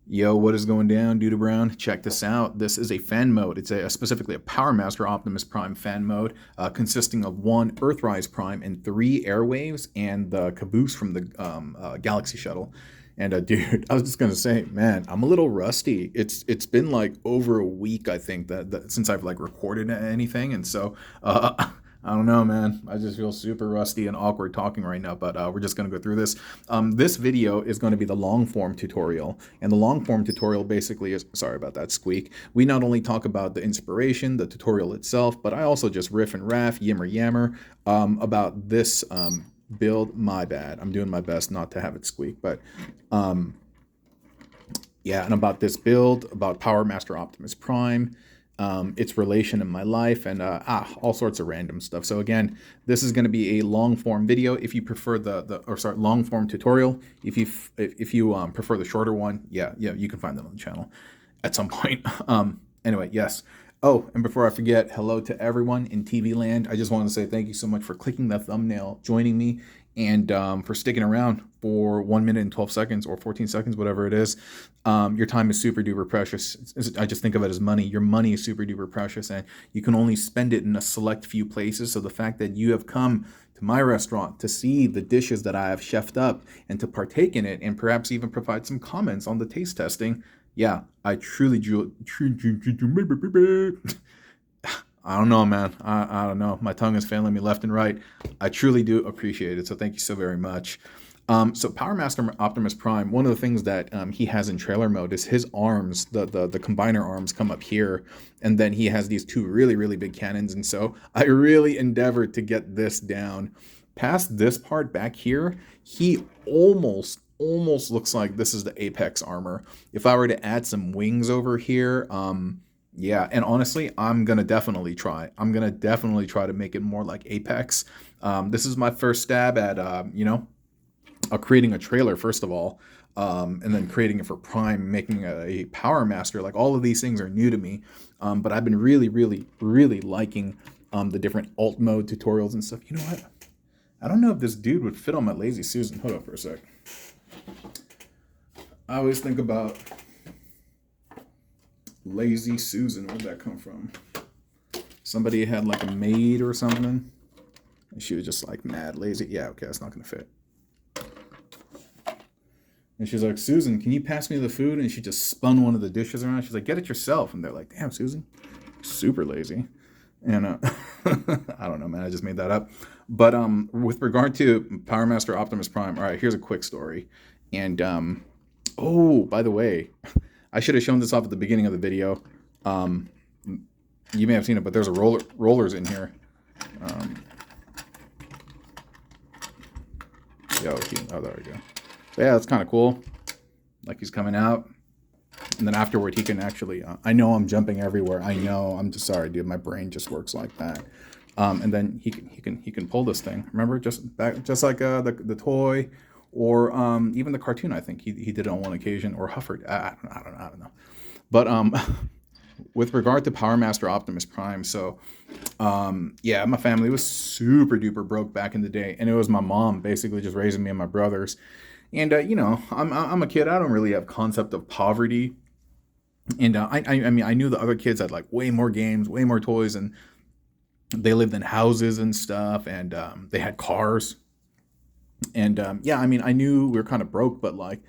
Yo, what is going down, Duda Brown? Check this out. This is a fan mode. It's specifically a Powermaster Optimus Prime fan mode, consisting of one Earthrise Prime and three Airwaves and the caboose from the Galaxy Shuttle. And dude, I was just gonna say, man, I'm a little rusty. It's been like over a week, I think, that since I've like recorded anything, and so I don't know, man. I just feel super rusty and awkward talking right now, but we're just going to go through this. This video is going to be the long form tutorial. And the long form tutorial basically is, sorry about that squeak. We not only talk about the inspiration, the tutorial itself, but I also just riff and raff, yammer yammer about this build. My bad. I'm doing my best not to have it squeak, but yeah, and about this build, about Powermaster Optimus Prime, its relation in my life, and all sorts of random stuff. So again, this is going to be a long form video. If you prefer long form tutorial, if you prefer the shorter one, yeah, you can find that on the channel at some point. Anyway, yes. Oh, and before I forget, hello to everyone in TV land. I just want to say thank you so much for clicking that thumbnail, joining me, and for sticking around for 1 minute and 12 seconds or 14 seconds, whatever it is. Your time is super duper precious. I just think of it as money. Your money is super duper precious, and you can only spend it in a select few places. So the fact that you have come to my restaurant to see the dishes that I have chefed up and to partake in it, and perhaps even provide some comments on the taste testing, yeah, I truly I don't know, man. I don't know. My tongue is failing me left and right. I truly do appreciate it. So thank you so very much. So Powermaster Optimus Prime, one of the things that he has in trailer mode is his arms, the combiner arms come up here, and then he has these two really, really big cannons. And so I really endeavored to get this down. Past this part back here, he almost looks like this is the Apex armor. If I were to add some wings over here, yeah, and honestly, I'm gonna definitely try. To make it more like Apex. This is my first stab at creating a trailer first of all, and then creating it for Prime, making a Power Master. Like all of these things are new to me, but I've been really liking the different alt mode tutorials and stuff. You know what? I don't know if this dude would fit on my Lazy Susan. Hold up for a sec. I always think about Lazy Susan. Where'd that come from? Somebody had like a maid or something, and she was just like mad lazy. Yeah, okay, that's not gonna fit. And she's like, Susan, can you pass me the food? And she just spun one of the dishes around. She's like, get it yourself. And they're like, damn, Susan, super lazy. And I don't know, man. I just made that up. But with regard to Powermaster Optimus Prime, all right, here's a quick story. And oh, by the way, I should have shown this off at the beginning of the video. You may have seen it, but there's a rollers in here. Oh, there we go. But yeah, that's kind of cool. Like he's coming out, and then afterward he can actually. I know I'm jumping everywhere. I know. I'm just sorry, dude. My brain just works like that. And then he can pull this thing. Remember, just like the toy, or even the cartoon. I think he did it on one occasion, or Hufford. I don't know. But with regard to Powermaster Optimus Prime, so yeah, my family was super duper broke back in the day, and it was my mom basically just raising me and my brothers. And I'm a kid. I don't really have concept of poverty. And I mean, I knew the other kids had like way more games, way more toys, and they lived in houses and stuff, and they had cars. And yeah, I mean, I knew we were kind of broke, but like,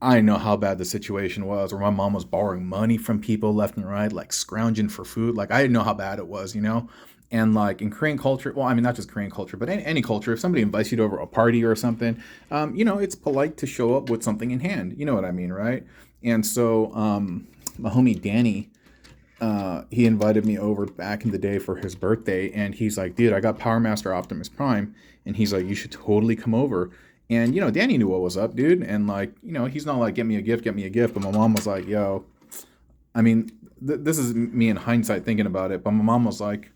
I know how bad the situation was, where my mom was borrowing money from people left and right, like scrounging for food. Like, I didn't know how bad it was, And like in Korean culture, well, I mean, not just Korean culture, but any culture, if somebody invites you to over a party or something, it's polite to show up with something in hand. You know what I mean, right? And so my homie Danny, he invited me over back in the day for his birthday, and he's like, dude, I got Powermaster Optimus Prime, and he's like, you should totally come over. And, Danny knew what was up, dude. And like, he's not like, get me a gift. But my mom was like, yo, I mean, this is me in hindsight thinking about it. But my mom was like,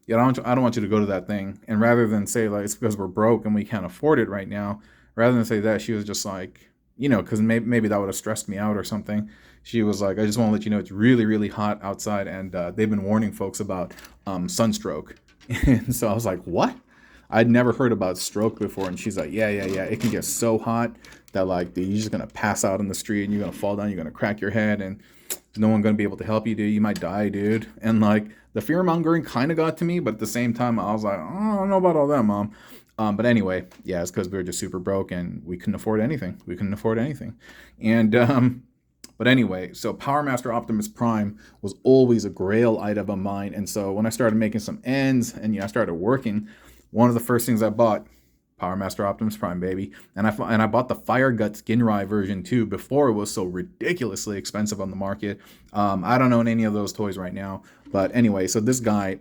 yeah, I don't want you to go to that thing. And rather than say like, it's because we're broke and we can't afford it right now, rather than say that, she was just like, because maybe that would have stressed me out or something. She was like, I just want to let you know it's really hot outside, and they've been warning folks about sunstroke. And so I was like, what? I'd never heard about stroke before. And she's like, yeah, it can get so hot that like, dude, you're just gonna pass out in the street and you're gonna fall down, you're gonna crack your head, and there's no one gonna be able to help you, dude. You might die, dude. And like the fear mongering kind of got to me, but at the same time, I was like, oh, I don't know about all that, Mom. But anyway, yeah, it's because we were just super broke and we couldn't afford anything. We couldn't afford anything. And but anyway, so Powermaster Optimus Prime was always a grail item of mine. And so when I started making some ends and I started working, one of the first things I bought, Powermaster Optimus Prime, baby. And I bought the Fire Gut Skin Rye version too before it was so ridiculously expensive on the market. I don't own any of those toys right now. But anyway, so this guy,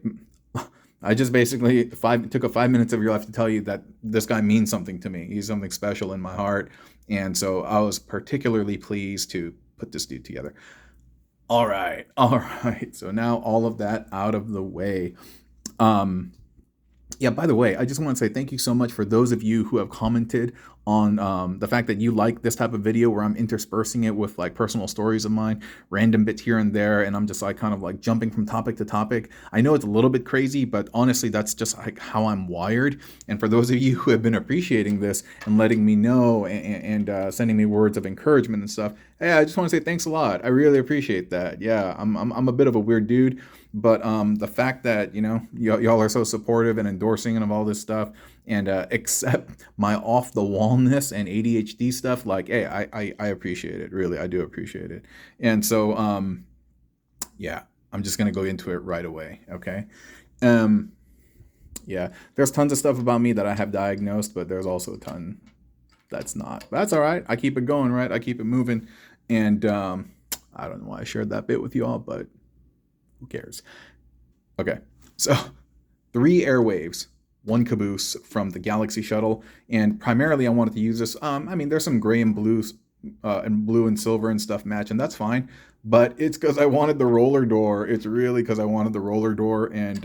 I just basically took a 5 minutes of your life to tell you that this guy means something to me. He's something special in my heart. And so I was particularly pleased to put this dude together. All right. So now all of that out of the way. Yeah, by the way, I just want to say thank you so much for those of you who have commented on the fact that you like this type of video where I'm interspersing it with like personal stories of mine, random bits here and there, and I'm just like kind of like jumping from topic to topic. I know it's a little bit crazy, but honestly, that's just like how I'm wired. And for those of you who have been appreciating this and letting me know and sending me words of encouragement and stuff, hey, I just want to say thanks a lot. I really appreciate that. Yeah, I'm a bit of a weird dude. But the fact that, y'all are so supportive and endorsing and of all this stuff and accept my off the wallness and ADHD stuff, like, hey, I appreciate it. Really, I do appreciate it. And so, yeah, I'm just going to go into it right away. Okay. Yeah, there's tons of stuff about me that I have diagnosed, but there's also a ton that's not. But that's all right. I keep it going, right? I keep it moving. And I don't know why I shared that bit with you all, but who cares? Okay, so 3 Airwaves, 1 caboose from the Galaxy Shuttle, and primarily I wanted to use this. I mean, there's some gray and blues and blue and silver and stuff match, and that's fine. But it's because I wanted the roller door. It's really because I wanted the roller door, and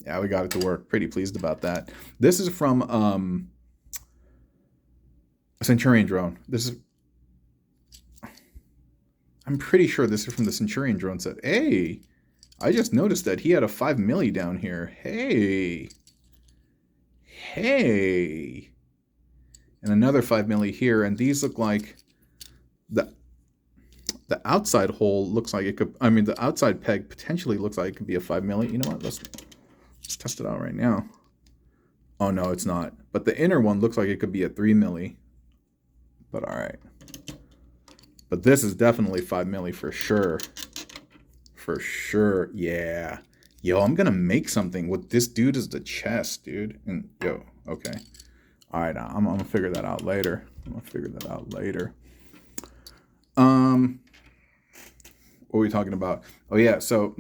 yeah, we got it to work. Pretty pleased about that. This is from a Centurion drone. I'm pretty sure this is from the Centurion drone set. Hey. I just noticed that he had a 5 milli down here. Hey. And another 5 milli here. And these look like the outside hole looks like it could, the outside peg potentially looks like it could be a 5 milli. You know what? Let's test it out right now. Oh, no, it's not. But the inner one looks like it could be a 3 milli. But all right. But this is definitely 5 milli for sure. For sure, yeah. Yo, I'm gonna make something with this dude as the chest, dude. And yo, okay. All right, I'm gonna figure that out later. What are we talking about? Oh yeah, so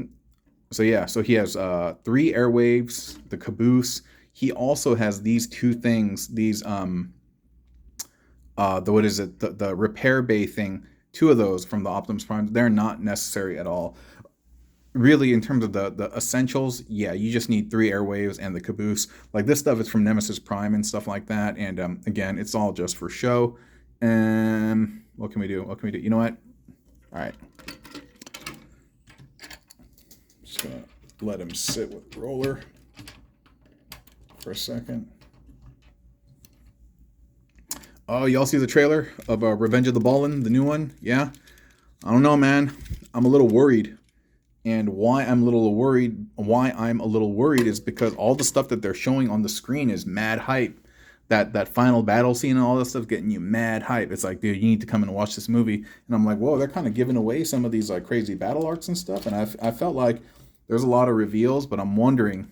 he has 3 Airwaves, the caboose. He also has these 2 things. These the repair bay thing. 2 of those from the Optimus Prime. They're not necessary at all. Really, in terms of the essentials, yeah, you just need 3 Airwaves and the caboose. Like this stuff is from Nemesis Prime and stuff like that. And again, it's all just for show. What can we do? You know what? All right. Just gonna let him sit with roller for a second. Oh, y'all see the trailer of Revenge of the Ballin', the new one? Yeah? I don't know, man. I'm a little worried. And why I'm a little worried is because all the stuff that they're showing on the screen is mad hype. That final battle scene and all that stuff getting you mad hype. It's like, dude, you need to come and watch this movie. And I'm like, whoa, they're kind of giving away some of these like crazy battle arcs and stuff. And I felt like there's a lot of reveals, but I'm wondering,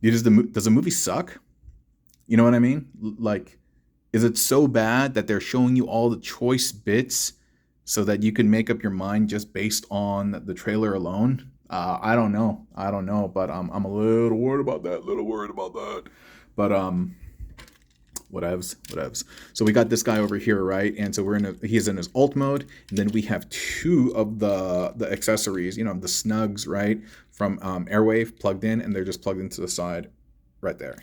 dude, does the movie suck? You know what I mean? Like, is it so bad that they're showing you all the choice bits so that you can make up your mind just based on the trailer alone? I don't know, but I'm a little worried about that. But whatevs. So we got this guy over here, right? And so he's in his alt mode, and then we have 2 of the accessories, the snugs, right, from Airwave plugged in, and they're just plugged into the side right there.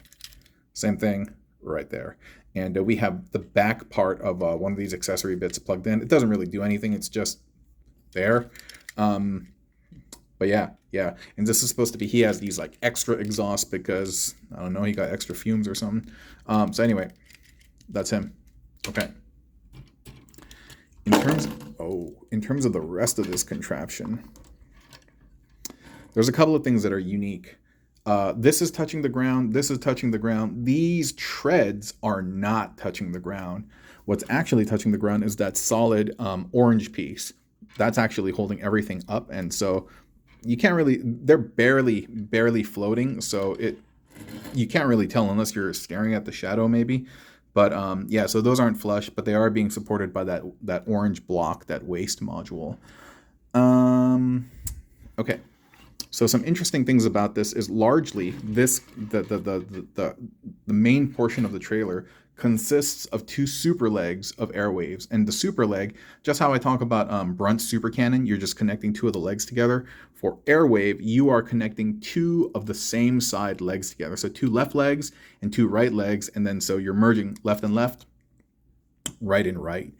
Same thing right there. And we have the back part of one of these accessory bits plugged in. It doesn't really do anything. It's just there. But yeah. And this is supposed to be, he has these like extra exhaust because, I don't know, he got extra fumes or something. So anyway, that's him. Okay. In terms of the rest of this contraption, there's a couple of things that are unique. This is touching the ground. This is touching the ground. These treads are not touching the ground. What's actually touching the ground is that solid orange piece. That's actually holding everything up. And so you can't really, they're barely floating. So you can't really tell unless you're staring at the shadow maybe. But yeah, so those aren't flush, but they are being supported by that orange block, that waist module. Okay. So some interesting things about this is largely the main portion of the trailer consists of two super legs of Airwaves. And the super leg, just how I talk about Brunt's super cannon, you're just connecting two of the legs together. For Airwave, you are connecting two of the same side legs together. So two left legs and two right legs. And then so you're merging left and left, right and right.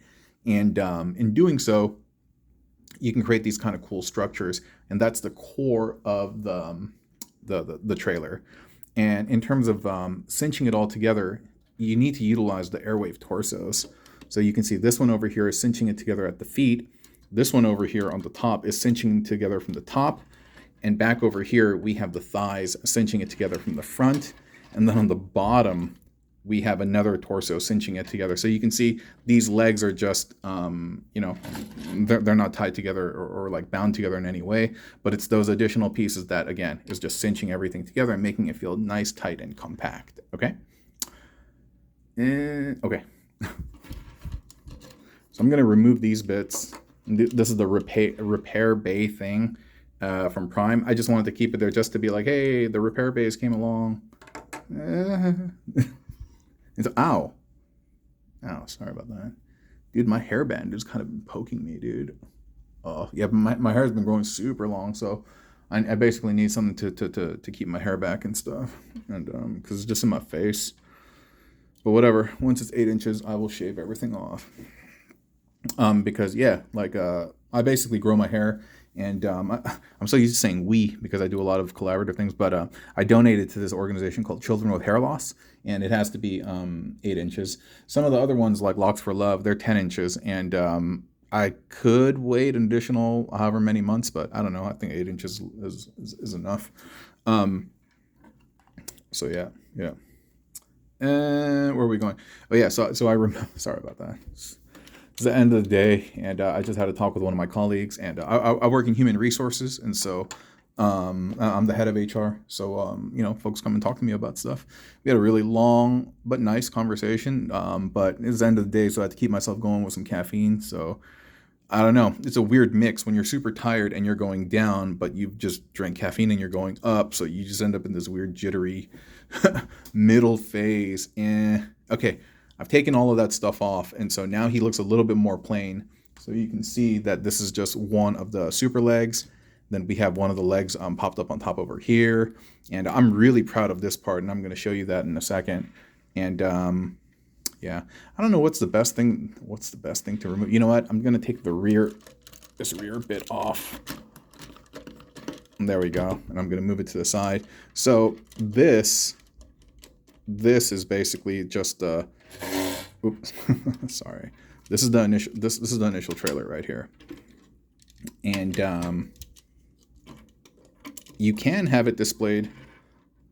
And in doing so, you can create these kind of cool structures, and that's the core of the trailer. And in terms of cinching it all together, you need to utilize the Airwave torsos. So you can see this one over here is cinching it together at the feet. This one over here on the top is cinching together from the top. And back over here, we have the thighs cinching it together from the front. And then on the bottom, we have another torso cinching it together. So you can see these legs are just, you know, they're not tied together or like bound together in any way, but it's those additional pieces that, again, is just cinching everything together and making it feel nice, tight, and compact, okay? Okay. So I'm gonna remove these bits. This is the repair bay thing from Prime. I just wanted to keep it there just to be like, hey, the repair bays came along. It's, ow, sorry about that. Dude, my hairband is kind of poking me, dude. Oh, yeah, but my hair's been growing super long, so I basically need something to keep my hair back and stuff. And because it's just in my face. But whatever, once it's 8 inches, I will shave everything off. Because, yeah, like, I basically grow my hair. And I'm so used to saying we because I do a lot of collaborative things, but I donated to this organization called Children with Hair Loss, and it has to be 8 inches. Some of the other ones, like Locks for Love, they're 10 inches, and I could wait an additional however many months, but I don't know. I think 8 inches is enough. So yeah. Where are we going? Oh yeah, so I remember. Sorry about that. It's the end of the day, and I just had a talk with one of my colleagues, and I work in human resources, and so I'm the head of HR. So you know, folks come and talk to me about stuff. We had a really long but nice conversation, but it's the end of the day, so I had to keep myself going with some caffeine. So I don't know. It's a weird mix when you're super tired and you're going down, but you've just drank caffeine and you're going up, so you just end up in this weird jittery middle phase. Okay. I've taken all of that stuff off, and so now he looks a little bit more plain. So you can see that this is just one of the super legs. Then we have one of the legs popped up on top over here. And I'm really proud of this part, and I'm going to show you that in a second. And yeah, I don't know what's the best thing to remove. You know what? I'm going to take this rear bit off. And there we go. And I'm going to move it to the side. So this is basically just the oops, sorry. This is the initial trailer right here, and you can have it displayed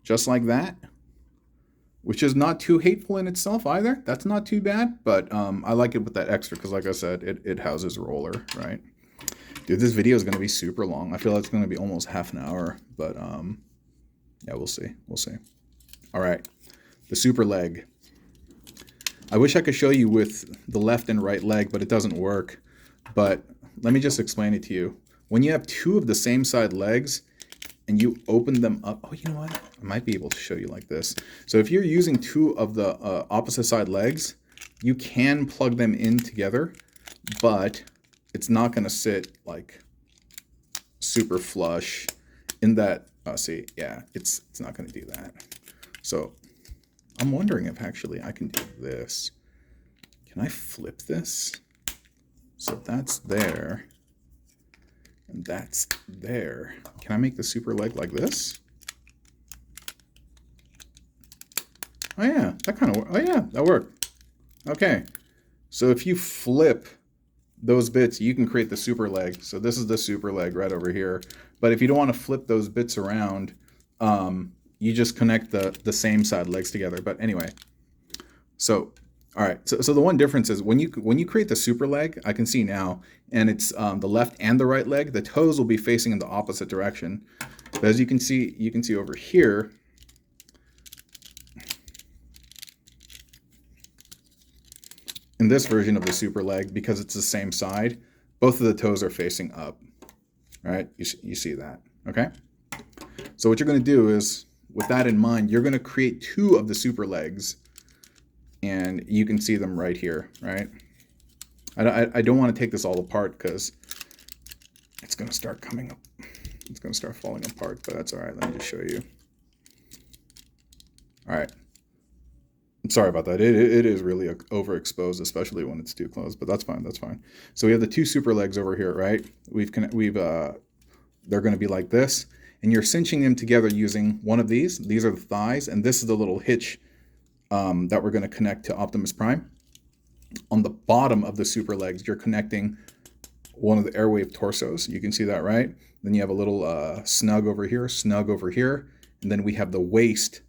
just like that, which is not too hateful in itself either. That's not too bad, but I like it with that extra because, like I said, it houses a roller, right? Dude, this video is going to be super long. I feel like it's going to be almost half an hour, but yeah, we'll see. All right, the super leg. I wish I could show you with the left and right leg, but it doesn't work. But let me just explain it to you. When you have two of the same side legs and you open them up, oh, you know what? I might be able to show you like this. So if you're using two of the opposite side legs, you can plug them in together, but it's not going to sit like super flush in that. See, yeah, it's not going to do that. So I'm wondering if actually I can do this. Can I flip this? So that's there. And that's there. Can I make the super leg like this? Oh yeah, that kind of worked. Oh yeah, that worked. Okay. So if you flip those bits, you can create the super leg. So this is the super leg right over here. But if you don't want to flip those bits around, you just connect the same side legs together. But anyway, so all right. So the one difference is when you create the super leg, I can see now, and it's the left and the right leg. The toes will be facing in the opposite direction. But as you can see over here. In this version of the super leg, because it's the same side, both of the toes are facing up, right? You see that, okay? So what you're gonna do is, with that in mind, you're gonna create 2 of the super legs, and you can see them right here, right? I don't wanna take this all apart because it's gonna start coming up. It's gonna start falling apart, but that's all right. Let me just show you. All right. I'm sorry about that. It is really overexposed, especially when it's too close, but that's fine. That's fine. So we have the 2 super legs over here, right? They're going to be like this, and you're cinching them together using one of these. These are the thighs, and this is the little hitch that we're going to connect to Optimus Prime. On the bottom of the super legs, you're connecting one of the Airwave torsos. You can see that, right? Then you have a little snug over here, and then we have the waist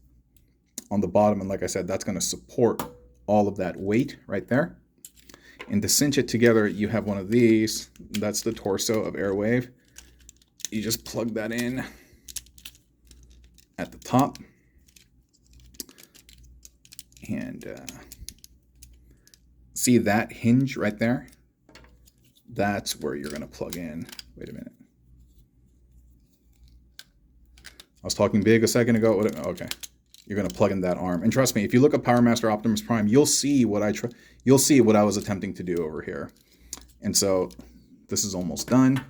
on the bottom, and like I said, that's going to support all of that weight right there. And to cinch it together, you have one of these. That's the torso of Airwave. You just plug that in at the top, and see that hinge right there? That's where you're going to plug in. Wait a minute. I was talking big a second ago. Okay. You're going to plug in that arm. And trust me, if you look at Powermaster Optimus Prime, you'll see what I was attempting to do over here. And so this is almost done.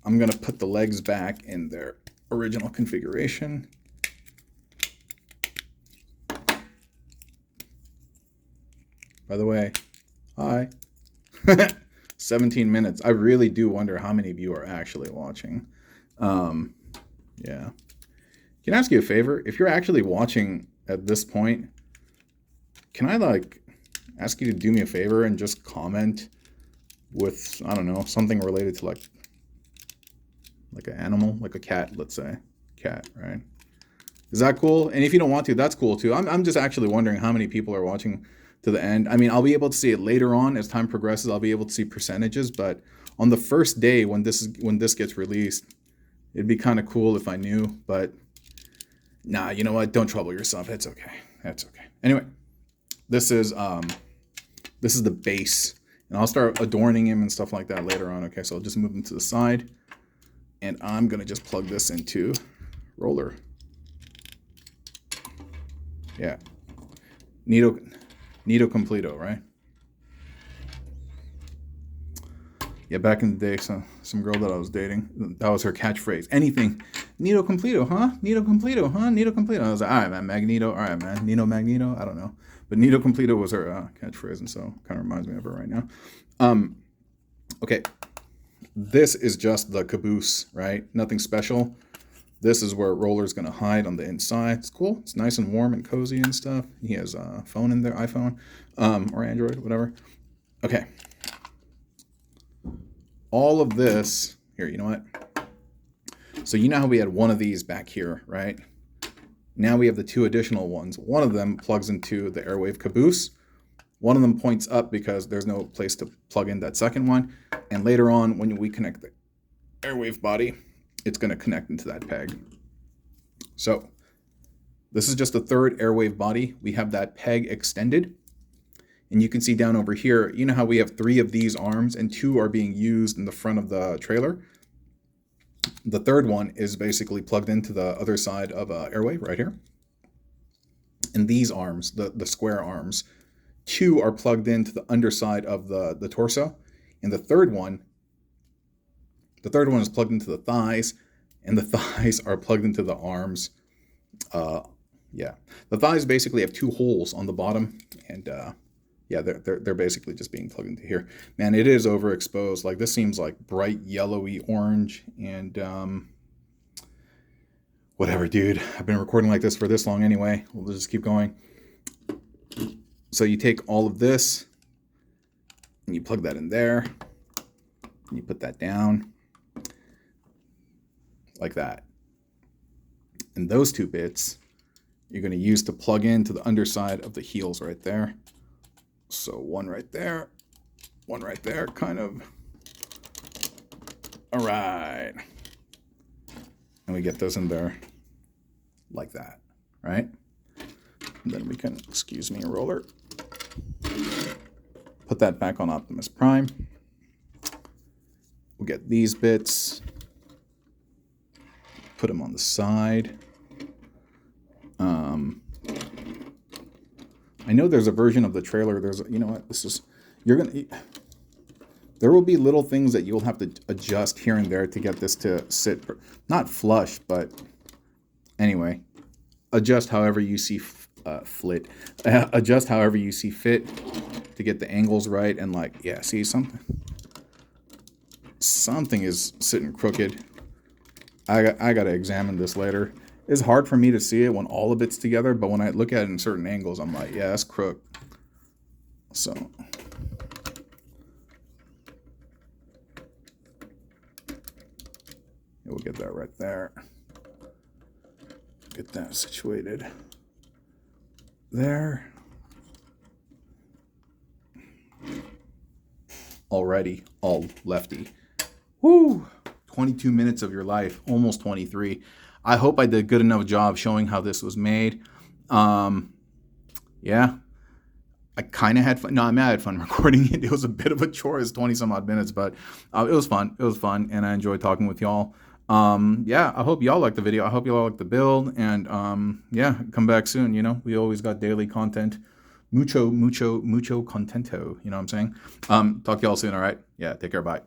I'm going to put the legs back in their original configuration. By the way, hi. 17 minutes. I really do wonder how many of you are actually watching. Yeah. Can I ask you a favor? If you're actually watching at this point, can I ask you to do me a favor and just comment with, I don't know, something related to like an animal, like a cat, let's say. Cat, right? Is that cool? And if you don't want to, that's cool too. I'm just actually wondering how many people are watching to the end. I mean, I'll be able to see it later on as time progresses. I'll be able to see percentages, but on the first day when this gets released, it'd be kind of cool if I knew, but nah, you know what? Don't trouble yourself. It's okay. That's okay. Anyway, this is the base, and I'll start adorning him and stuff like that later on. Okay, so I'll just move him to the side, and I'm gonna just plug this into roller. Yeah, Nito Completo, right? Yeah, back in the day, some girl that I was dating, that was her catchphrase. Anything, Nito Completo, huh? Nito Completo, huh? Nito Completo. I was like, all right, man, Magneto. All right, man, Nino Magneto. I don't know, but Nito Completo was her catchphrase, and so kind of reminds me of her right now. Okay, this is just the caboose, right? Nothing special. This is where Roller's gonna hide on the inside. It's cool. It's nice and warm and cozy and stuff. He has a phone in there, iPhone, or Android, whatever. Okay. All of this here, you know what? So you know how we had one of these back here, right? Now we have the 2 additional ones. One of them plugs into the Airwave caboose. One of them points up because there's no place to plug in that second one. And later on, when we connect the Airwave body, it's going to connect into that peg. So this is just the 3rd Airwave body. We have that peg extended. And you can see down over here, you know how we have 3 of these arms and 2 are being used in the front of the trailer? The 3rd one is basically plugged into the other side of Airwave right here. And these arms, the square arms, 2 are plugged into the underside of the torso. And the third one is plugged into the thighs, and the thighs are plugged into the arms. Yeah, the thighs basically have 2 holes on the bottom, and yeah, they're basically just being plugged into here. Man, it is overexposed. Like, this seems like bright yellowy orange, and whatever, dude. I've been recording like this for this long anyway. We'll just keep going. So you take all of this and you plug that in there. You put that down like that. And those two bits you're going to use to plug into the underside of the heels right there. So one right there, kind of. All right. And we get those in there like that, right? And then we can, excuse me, roller. Put that back on Optimus Prime. We'll get these bits. Put them on the side. I know there's a version of the trailer. There's, you know what, there will be little things that you'll have to adjust here and there to get this to sit, not flush, but anyway, adjust however you see adjust however you see fit to get the angles right. And like, yeah, see, something is sitting crooked. I got to examine this later. It's hard for me to see it when all of it's together, but when I look at it in certain angles, I'm like, yeah, that's crook. So we'll get that right there. Get that situated there. Already all lefty. Woo! 22 minutes of your life, almost 23. I hope I did a good enough job showing how this was made. Yeah, I kind of had fun. No, I mean, I had fun recording it. It was a bit of a chore. It's 20 some odd minutes, but it was fun. It was fun, and I enjoyed talking with y'all. Yeah, I hope y'all liked the video. I hope y'all liked the build, and yeah, come back soon. You know, we always got daily content. Mucho contento. You know what I'm saying? Talk to y'all soon, all right? Yeah, take care. Bye.